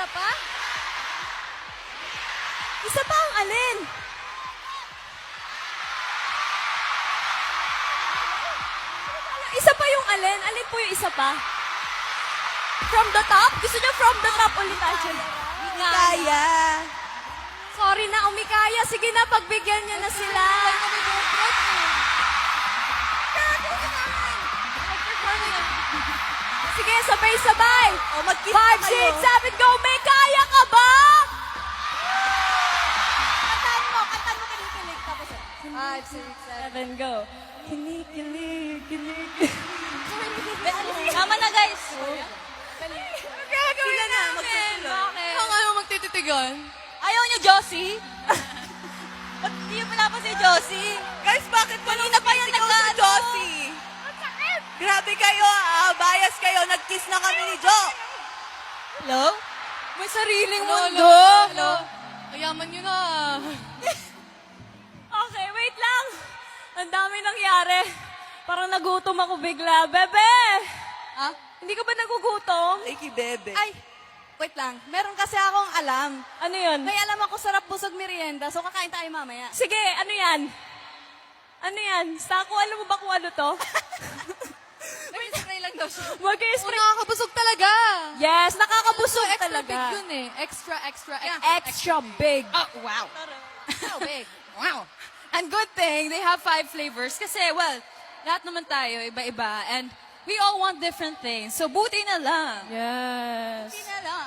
pa? Isa pa ang alin? Isa pa yung alin? Alin po yung isa pa? From the top? Gusto niyo from the top ulit, Angel? Kaya. Sorry na, umikaya. Sige na, pagbigyan niyo na sila. Sige, sabay-sabay. O, mag-kiss 5, 6, 7, go! May kaya ka ba? Kantahan mo, kinikilig. Tapos, 5, 6, 7. 7, go. Kinikilig, kinikilig. Tama na, guys. Gagawin Sila na, namin. magsusunod. Bakit? Kung ayaw magtititigan. Ayaw niyo, Josie? Ba't hindi niyo pala si Josie? Guys, bakit pa Kanina pa yan si nag-ano? Josie? Grabe kayo, bias kayo. Nag-kiss na kami ni Jo. Hello? May sariling Hello, mundo. hello. Ayaman nyo na. Okay, wait lang. Ang dami nangyari. Parang nagutom ako bigla. Bebe! Ha? Hindi ka ba nagugutom? Iki bebe. Ay, wait lang. Meron kasi akong alam. Ano yun? May alam ako sarap busog merienda, so kakain tayo mamaya. Sige, ano yan? Ano yan? Sako, alam mo ba kung ano to? Spray lang daw siya. Oh, Mag-spray. nakakabusog talaga. Yes, nakakabusog Extra talaga. big yun eh. Extra, extra, extra. Extra big. Oh, wow. So big. Wow. And good thing, they have 5 flavors. Kasi, well, lahat naman tayo, iba-iba. And we all want different things. So, buti na lang. Yes. Hindi na lang.